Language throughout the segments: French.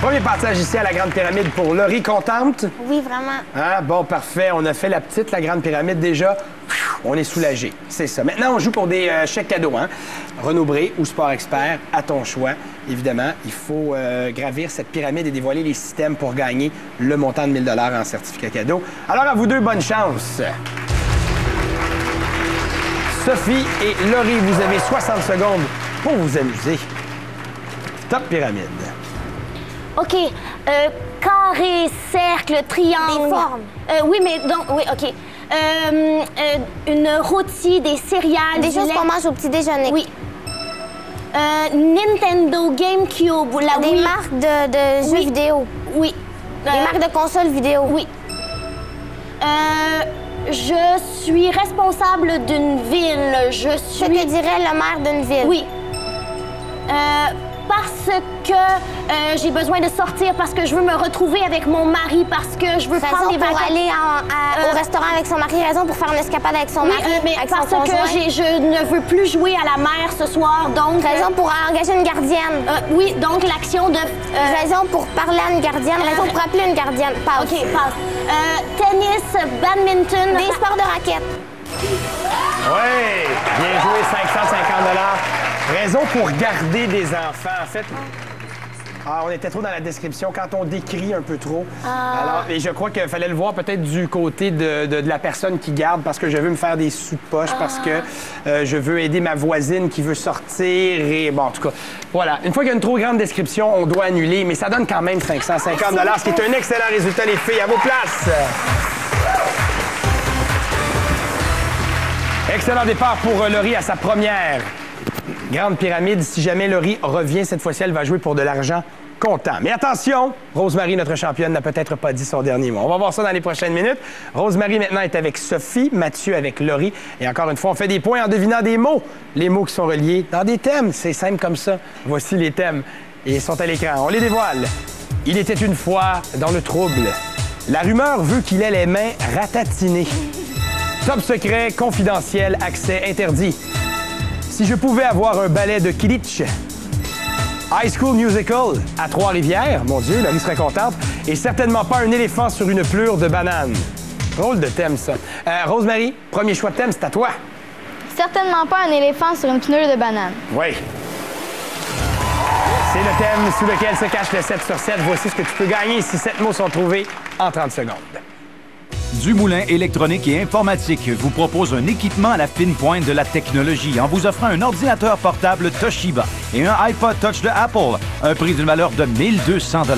Premier passage ici à la Grande Pyramide pour Laurie. Contente? Oui, vraiment. Ah, bon, parfait. On a fait la petite, la Grande Pyramide déjà. On est soulagé. C'est ça. Maintenant, on joue pour des chèques cadeaux. Hein? Renaud Bré ou Sport Expert, à ton choix. Évidemment, il faut gravir cette pyramide et dévoiler les systèmes pour gagner le montant de 1 000 en certificat cadeau. Alors, à vous deux, bonne chance. Sophie et Laurie, vous avez 60 secondes pour vous amuser. Top pyramide. OK. Carré, cercle, triangle. Des formes. Oui, mais donc, oui, OK. Une rôtie, des céréales. Des choses qu'on mange au petit déjeuner. Oui. Nintendo, GameCube. Des marques de jeux vidéo. Oui. Des marques de consoles vidéo. Oui. Je suis responsable d'une ville. Je te dirais le maire d'une ville. Oui. Parce que j'ai besoin de sortir, parce que je veux me retrouver avec mon mari, parce que je veux prendre des vacances. Raison pour aller au restaurant avec son mari, raison pour faire une escapade avec son mari, mais avec parce son que conjoint. je ne veux plus jouer à la mer ce soir, donc... Raison pour engager une gardienne. Oui, donc l'action de... raison pour parler à une gardienne, raison pour appeler une gardienne. Passe. OK, passe. Tennis, badminton... Des sports de raquettes. Oui! Bien joué, 550 $. Raison pour garder des enfants. En fait, on était trop dans la description quand on décrit un peu trop. Alors, et je crois qu'il fallait le voir peut-être du côté de la personne qui garde parce que je veux me faire des sous de poche, parce que je veux aider ma voisine qui veut sortir. Et bon, en tout cas, voilà. Une fois qu'il y a une trop grande description, on doit annuler, mais ça donne quand même 550 $, ce qui est un excellent résultat, les filles. À vos places! Excellent départ pour Laurie à sa première Grande Pyramide. Si jamais Laurie revient cette fois-ci, elle va jouer pour de l'argent comptant. Mais attention, Rosemary, notre championne, n'a peut-être pas dit son dernier mot. On va voir ça dans les prochaines minutes. Rosemary, maintenant, est avec Sophie, Mathieu avec Laurie. Et encore une fois, on fait des points en devinant des mots. Les mots qui sont reliés dans des thèmes. C'est simple comme ça. Voici les thèmes. Et ils sont à l'écran. On les dévoile. Il était une fois dans le trouble. La rumeur veut qu'il ait les mains ratatinées. Top secret, confidentiel, accès interdit. Si je pouvais avoir un ballet de Kitsch. High School Musical à Trois-Rivières. Mon Dieu, Laurie serait contente. Et certainement pas un éléphant sur une pleure de banane. Drôle de thème, ça. Rosemary, premier choix de thème, c'est à toi. Certainement pas un éléphant sur une pneu de banane. Oui. C'est le thème sous lequel se cache le 7 sur 7. Voici ce que tu peux gagner si 7 mots sont trouvés en 30 secondes. Dumoulin Électronique et Informatique vous propose un équipement à la fine pointe de la technologie en vous offrant un ordinateur portable Toshiba et un iPod Touch de Apple, un prix d'une valeur de 1 200 $.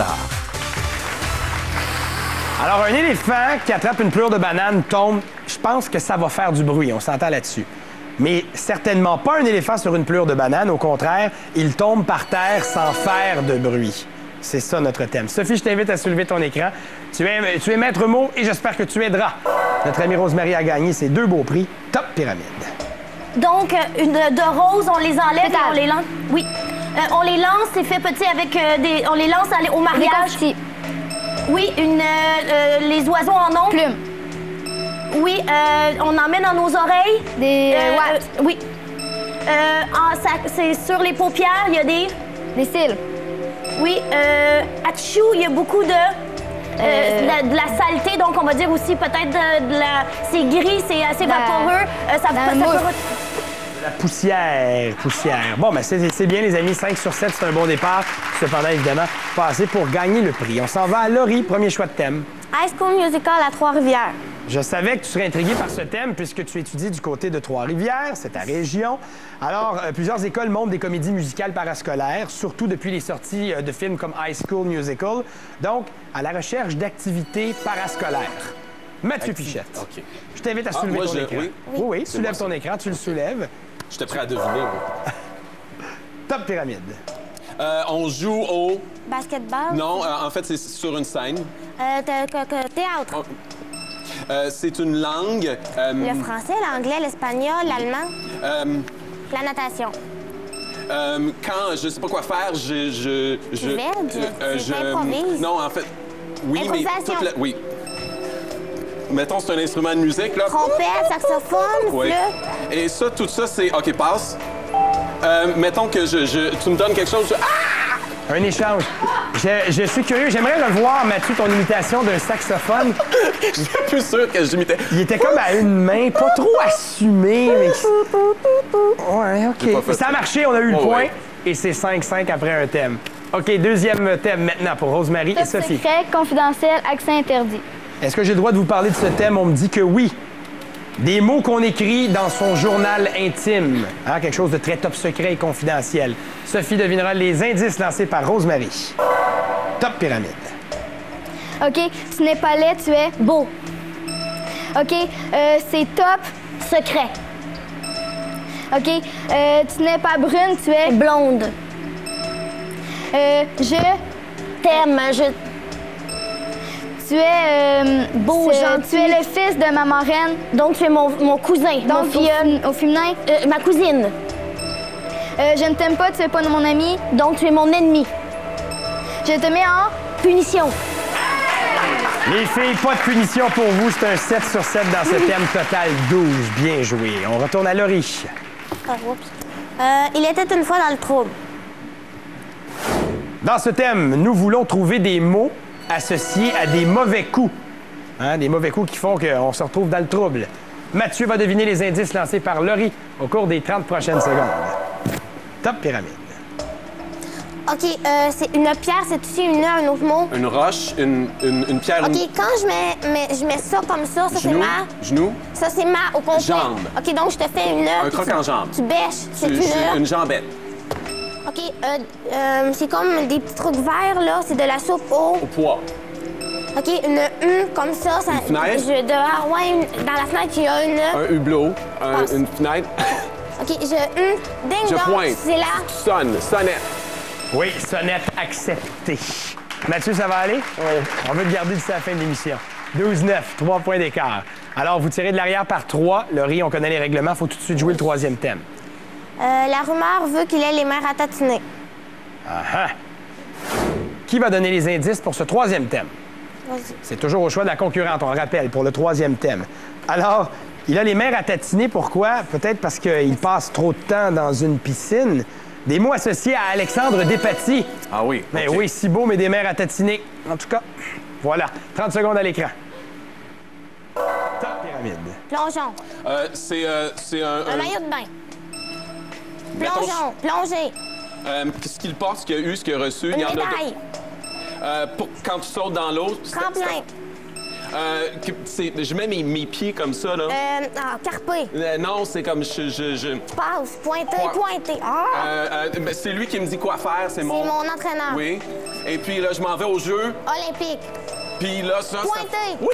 Alors, un éléphant qui attrape une pleure de banane tombe, je pense que ça va faire du bruit, on s'entend là-dessus. Mais certainement pas un éléphant sur une pleure de banane, au contraire, il tombe par terre sans faire de bruit. C'est ça notre thème. Sophie, je t'invite à soulever ton écran. Tu es maître mot et j'espère que tu aideras notre amie Rosemary à gagner ces 2 beaux prix Top Pyramide. Donc, de roses, on les enlève et on les lance. Oui. On les lance, c'est fait petit avec on les lance au mariage. Des oui, les oiseaux en ont. Plumes. Oui, on en met dans nos oreilles. Oui. C'est sur les paupières, il y a des cils. Oui, atchou, il y a beaucoup de la saleté, donc on va dire aussi peut-être c'est gris, c'est assez vaporeux. Ça De la poussière. Bon, ben c'est bien, les amis. 5 sur 7, c'est un bon départ. Cependant, évidemment, pas assez pour gagner le prix. On s'en va à Laurie, premier choix de thème. High School Musical à Trois-Rivières. Je savais que tu serais intrigué par ce thème puisque tu étudies du côté de Trois-Rivières, c'est ta région. Alors, plusieurs écoles montrent des comédies musicales parascolaires, surtout depuis les sorties de films comme High School Musical. Donc, à la recherche d'activités parascolaires. Mathieu Pichette. OK. Je t'invite à soulever ton écran. Oui, soulève ton écran, tu le soulèves. J'étais prêt à deviner. Top pyramide. On joue au... Basketball. Non, en fait, c'est sur une scène. Théâtre. C'est une langue. Le français, l'anglais, l'espagnol, l'allemand. La natation. Quand je sais pas quoi faire, je improvises. Non, en fait, oui, mais improvisation. oui. Mettons, c'est un instrument de musique, là. Trompette, saxophone, oui. flûte. Et ça, tout ça, c'est... OK, passe. Mettons que tu me donnes quelque chose... Ah! Un échange. Je suis curieux. J'aimerais revoir, Mathieu, ton imitation d'un saxophone. Je suis plus sûr que j'imitais. Il était comme à une main, pas trop assumé, mais... Ouais, OK. Mais ça a marché, on a eu le point. Ouais. Et c'est 5-5 après un thème. OK, deuxième thème maintenant pour Rosemary et Sophie. Secret, confidentiel, accès interdit. Est-ce que j'ai le droit de vous parler de ce thème? On me dit que oui. Des mots qu'on écrit dans son journal intime. Hein, quelque chose de très top secret et confidentiel. Sophie devinera les indices lancés par Rosemary. Top pyramide. OK, tu n'es pas laid, tu es beau. OK, c'est top. Secret. OK, tu n'es pas brune, tu es Blonde. je... T'aime. Tu es Beau, gentil. Tu es le fils de ma marraine. Donc, tu es mon cousin. Donc, au féminin. Ma cousine. Je ne t'aime pas, tu es pas mon ami. Donc, tu es mon ennemi. Je te mets en Punition. Les filles, pas de punition pour vous. C'est un 7 sur 7 dans ce thème total 12. Bien joué. On retourne à Laurie. Il était une fois dans le trouble. Dans ce thème, nous voulons trouver des mots associés à des mauvais coups. Hein, des mauvais coups qui font qu'on se retrouve dans le trouble. Mathieu va deviner les indices lancés par Laurie au cours des 30 prochaines secondes. Top pyramide. OK, c'est une pierre, c'est aussi un autre mot. Une roche, une pierre. OK, quand je mets ça comme ça c'est Genou. ma... Genou. Ça, c'est ma au complet. Jambe. OK, donc je te fais une... Un puis croc en jambe. Tu bêches, c'est Une jambette. OK, c'est comme des petits trucs verts, là. C'est de la soupe au... Au poids. OK, une comme ça. Une fenêtre? Dehors, ouais, dans la fenêtre, il y a une... Un hublot. Passe. Une fenêtre. OK, ding Je dong, pointe. c'est là. Sonne. Sonnette. Oui, sonnette acceptée. Mathieu, ça va aller? Oui. On veut le garder d'ici la fin de l'émission. 12-9, 3 points d'écart. Alors, vous tirez de l'arrière par 3. Laurie, on connaît les règlements. Il faut tout de suite jouer le troisième thème. La rumeur veut qu'il ait les mains ratatinées. Ah. Qui va donner les indices pour ce troisième thème? Vas-y. C'est toujours au choix de la concurrente, on le rappelle, pour le troisième thème. Alors, il a les mains ratatinées. Pourquoi? Peut-être parce qu'il passe trop de temps dans une piscine. Des mots associés à Alexandre Despatie. Ah oui. Mais OK. oui, si beau, mais des mains ratatinées. En tout cas, voilà. 30 secondes à l'écran. Top pyramide. Plongeon. C'est Un maillot de bain. Mettons, Plongeon. Plongée. ce qu'il porte, ce qu'il a eu, ce qu'il a reçu. Une Il y en a médaille. pour quand tu sautes dans l'eau. Tremplin. Je mets mes pieds comme ça, là. Carpé. Non, c'est comme je... Passe. Pointé. Ben, c'est lui qui me dit quoi faire, c'est mon... C'est mon entraîneur. Oui. Et puis là, je m'en vais au jeu. Olympique. Puis là, ça... Pointé. Oui!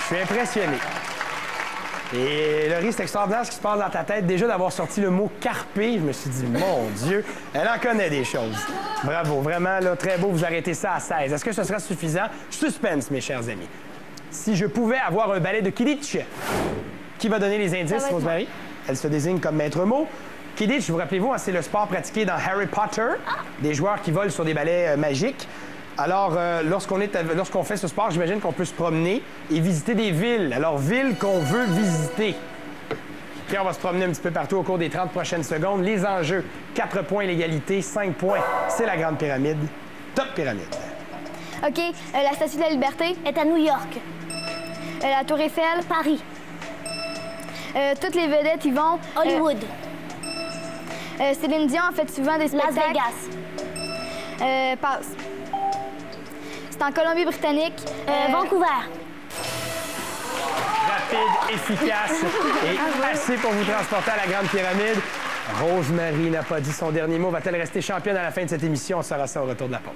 Je suis impressionné. Et Laurie, c'est extraordinaire ce qui se passe dans ta tête. Déjà d'avoir sorti le mot carpé, je me suis dit, mon Dieu, elle en connaît des choses. Bravo, vraiment, là, très beau. Vous arrêtez ça à 16. Est-ce que ce sera suffisant? Suspense, mes chers amis. Si je pouvais avoir un balai de Quidditch, qui va donner les indices, Rosemary? Elle se désigne comme maître mot. Quidditch, vous rappelez-vous, hein, c'est le sport pratiqué dans Harry Potter, des joueurs qui volent sur des balais magiques. Alors, lorsqu'on fait ce sport, j'imagine qu'on peut se promener et visiter des villes. Alors, villes qu'on veut visiter. Puis on va se promener un petit peu partout au cours des 30 prochaines secondes. Les enjeux, 4 points l'égalité, 5 points, c'est la Grande Pyramide. Top Pyramide. OK, la Statue de la Liberté Est à New York. la Tour Eiffel, Paris. toutes les vedettes y vont. Hollywood. Céline Dion en fait souvent des Las spectacles. Vegas. Passe. C'est en Colombie-Britannique. Vancouver. Rapide, efficace et assez pour vous transporter à la Grande Pyramide. Rosemary n'a pas dit son dernier mot. Va-t-elle rester championne à la fin de cette émission? On saura ça au retour de la pause.